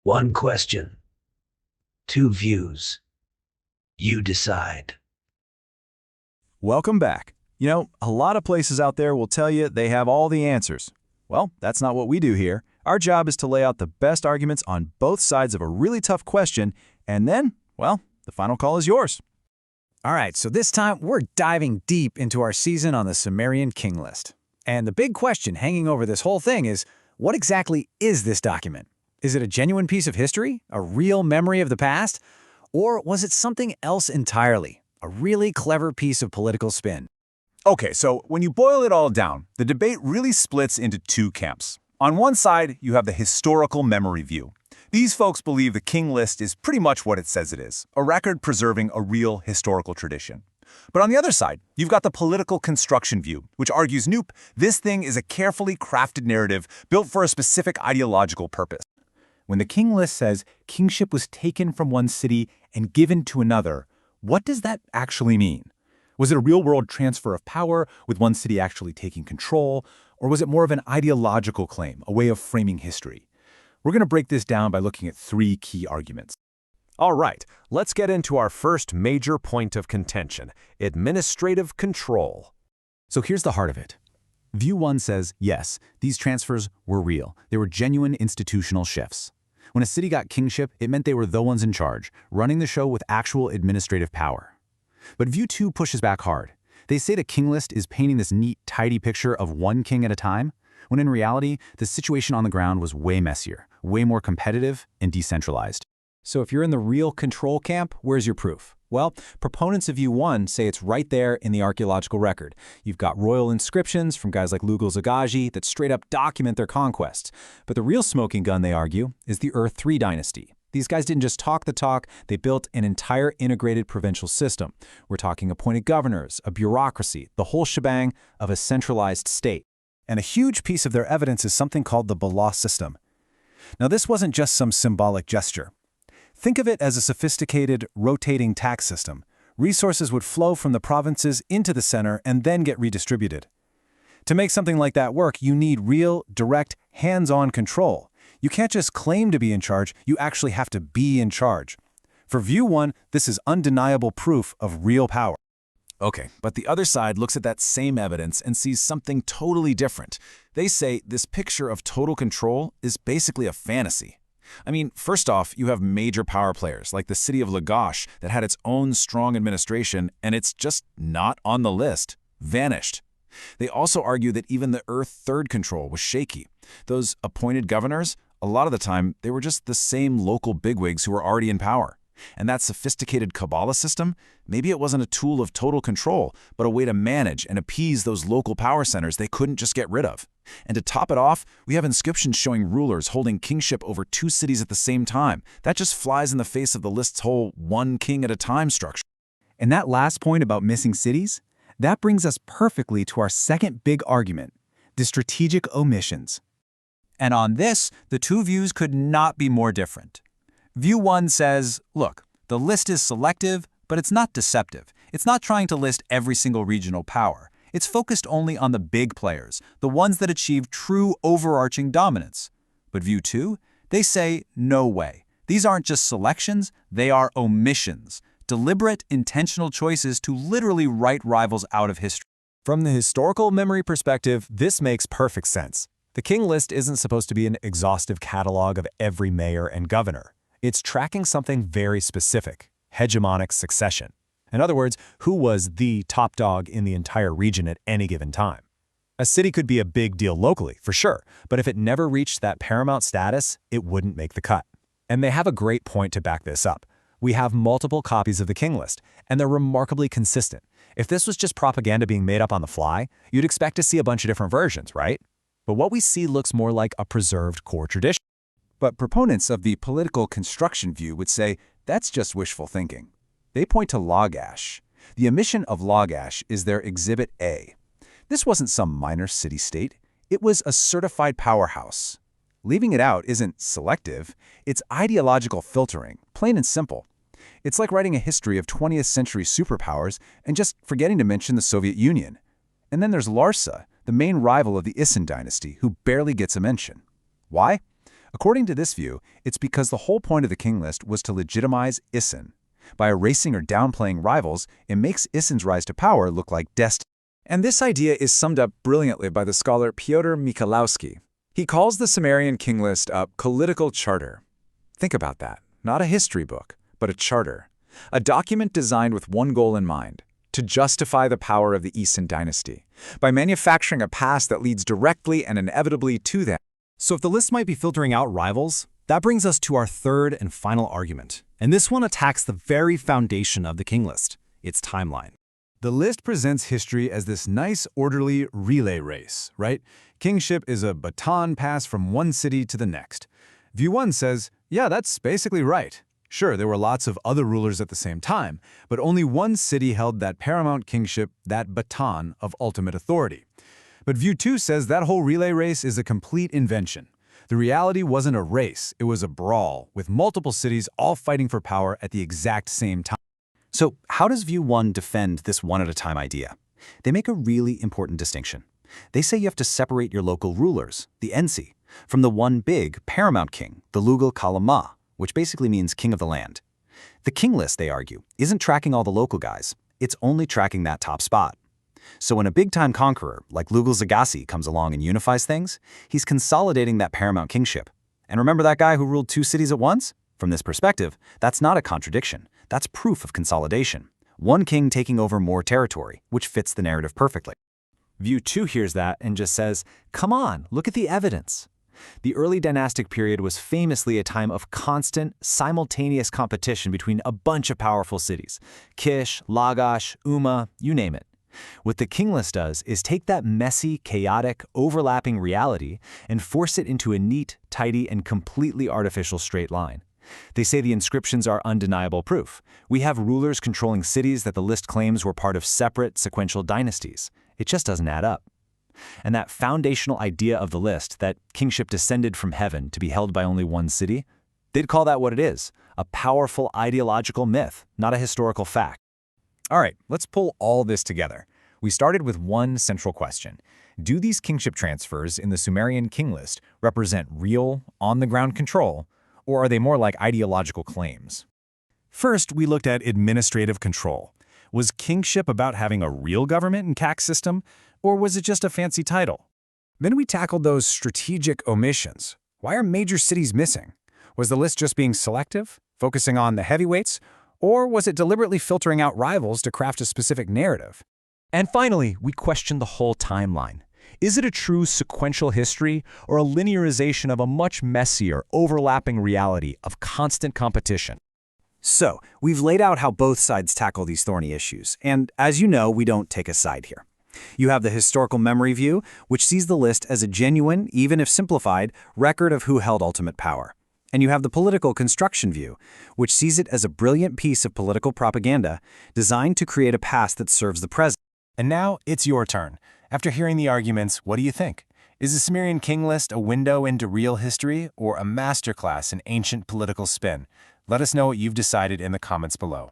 One question, two views. You decide. Welcome back. A lot of places out there will tell you they have all the answers. Well, that's not what we do here. Our job is to lay out the best arguments on both sides of a really tough question, and then, well, the final call is yours. All right, so this time we're diving deep into our season on the Sumerian King List. And the big question hanging over this whole thing is, what exactly is this document? Is it a genuine piece of history? A real memory of the past? Or was it something else entirely? A really clever piece of political spin? Okay, so when you boil it all down, the debate really splits into two camps. On one side, you have the historical memory view. These folks believe the King List is pretty much what it says it is, a record preserving a real historical tradition. But on the other side, you've got the political construction view, which argues, nope, this thing is a carefully crafted narrative built for a specific ideological purpose. When the King List says kingship was taken from one city and given to another, what does that actually mean? Was it a real-world transfer of power, with one city actually taking control, or was it more of an ideological claim, a way of framing history? We're going to break this down by looking at three key arguments. All right, let's get into our first major point of contention: administrative control. So here's the heart of it. View 1 says, yes, these transfers were real. They were genuine institutional shifts. When a city got kingship, it meant they were the ones in charge, running the show with actual administrative power. But View 2 pushes back hard. They say the King List is painting this neat, tidy picture of one king at a time, when in reality, the situation on the ground was way messier, way more competitive and decentralized. So if you're in the real control camp, where's your proof? Well, proponents of View 1 say it's right there in the archaeological record. You've got royal inscriptions from guys like Lugal-Zagaji that straight up document their conquests. But the real smoking gun, they argue, is the Ur III dynasty. These guys didn't just talk the talk, they built an entire integrated provincial system. We're talking appointed governors, a bureaucracy, the whole shebang of a centralized state. And a huge piece of their evidence is something called the Bala system. Now, this wasn't just some symbolic gesture. Think of it as a sophisticated, rotating tax system. Resources would flow from the provinces into the center and then get redistributed. To make something like that work, you need real, direct, hands-on control. You can't just claim to be in charge, you actually have to be in charge. For View 1, this is undeniable proof of real power. Okay, but the other side looks at that same evidence and sees something totally different. They say this picture of total control is basically a fantasy. I mean, first off, you have major power players like the city of Lagash that had its own strong administration, and it's just not on the list. Vanished. They also argue that even the Ur III control was shaky. Those appointed governors, a lot of the time, they were just the same local bigwigs who were already in power. And that sophisticated Kabbalah system, maybe it wasn't a tool of total control, but a way to manage and appease those local power centers they couldn't just get rid of. And to top it off, we have inscriptions showing rulers holding kingship over two cities at the same time. That just flies in the face of the list's whole one king at a time structure. And that last point about missing cities, that brings us perfectly to our second big argument, the strategic omissions. And on this, the two views could not be more different. View 1 says, look, the list is selective, but it's not deceptive. It's not trying to list every single regional power. It's focused only on the big players, the ones that achieve true overarching dominance. But View 2, they say, no way. These aren't just selections, they are omissions. Deliberate, intentional choices to literally write rivals out of history. From the historical memory perspective, this makes perfect sense. The King List isn't supposed to be an exhaustive catalog of every mayor and governor. It's tracking something very specific: hegemonic succession. In other words, who was the top dog in the entire region at any given time. A city could be a big deal locally, for sure, but if it never reached that paramount status, it wouldn't make the cut. And they have a great point to back this up. We have multiple copies of the King List, and they're remarkably consistent. If this was just propaganda being made up on the fly, you'd expect to see a bunch of different versions, right? But what we see looks more like a preserved core tradition. But proponents of the political construction view would say that's just wishful thinking. They point to Lagash. The omission of Lagash is their Exhibit A. This wasn't some minor city-state. It was a certified powerhouse. Leaving it out isn't selective. It's ideological filtering, plain and simple. It's like writing a history of 20th century superpowers and just forgetting to mention the Soviet Union. And then there's Larsa, the main rival of the Isin dynasty, who barely gets a mention. Why? According to this view, it's because the whole point of the king list was to legitimize Isin. By erasing or downplaying rivals, it makes Isin's rise to power look like destiny. And this idea is summed up brilliantly by the scholar Piotr Michalowski. He calls the Sumerian king list a political charter. Think about that. Not a history book, but a charter. A document designed with one goal in mind: to justify the power of the Isin dynasty, by manufacturing a past that leads directly and inevitably to them. So if the list might be filtering out rivals, that brings us to our third and final argument. And this one attacks the very foundation of the king list, its timeline. The list presents history as this nice, orderly relay race, right? Kingship is a baton pass from one city to the next. View 1 says, yeah, that's basically right. Sure, there were lots of other rulers at the same time, but only one city held that paramount kingship, that baton of ultimate authority. But View 2 says that whole relay race is a complete invention. The reality wasn't a race, it was a brawl, with multiple cities all fighting for power at the exact same time. So how does View 1 defend this one-at-a-time idea? They make a really important distinction. They say you have to separate your local rulers, the Ensi, from the one big paramount king, the Lugal Kalama, which basically means king of the land. The king list, they argue, isn't tracking all the local guys. It's only tracking that top spot. So when a big-time conqueror like Lugal Zagassi comes along and unifies things, he's consolidating that paramount kingship. And remember that guy who ruled 2 cities at once? From this perspective, that's not a contradiction. That's proof of consolidation. One king taking over more territory, which fits the narrative perfectly. View 2 hears that and just says, come on, look at the evidence. The early dynastic period was famously a time of constant, simultaneous competition between a bunch of powerful cities. Kish, Lagash, Umma, you name it. What the king list does is take that messy, chaotic, overlapping reality and force it into a neat, tidy, and completely artificial straight line. They say the inscriptions are undeniable proof. We have rulers controlling cities that the list claims were part of separate, sequential dynasties. It just doesn't add up. And that foundational idea of the list, that kingship descended from heaven to be held by only one city, they'd call that what it is, a powerful ideological myth, not a historical fact. All right, let's pull all this together. We started with one central question. Do these kingship transfers in the Sumerian king list represent real, on-the-ground control, or are they more like ideological claims? First, we looked at administrative control. Was kingship about having a real government and tax system, or was it just a fancy title? Then we tackled those strategic omissions. Why are major cities missing? Was the list just being selective, focusing on the heavyweights, or was it deliberately filtering out rivals to craft a specific narrative? And finally, we questioned the whole timeline. Is it a true sequential history or a linearization of a much messier, overlapping reality of constant competition? So, we've laid out how both sides tackle these thorny issues, and as you know, we don't take a side here. You have the historical memory view, which sees the list as a genuine, even if simplified, record of who held ultimate power. And you have the political construction view, which sees it as a brilliant piece of political propaganda designed to create a past that serves the present. And now it's your turn. After hearing the arguments, what do you think? Is the Sumerian king list a window into real history or a masterclass in ancient political spin? Let us know what you've decided in the comments below.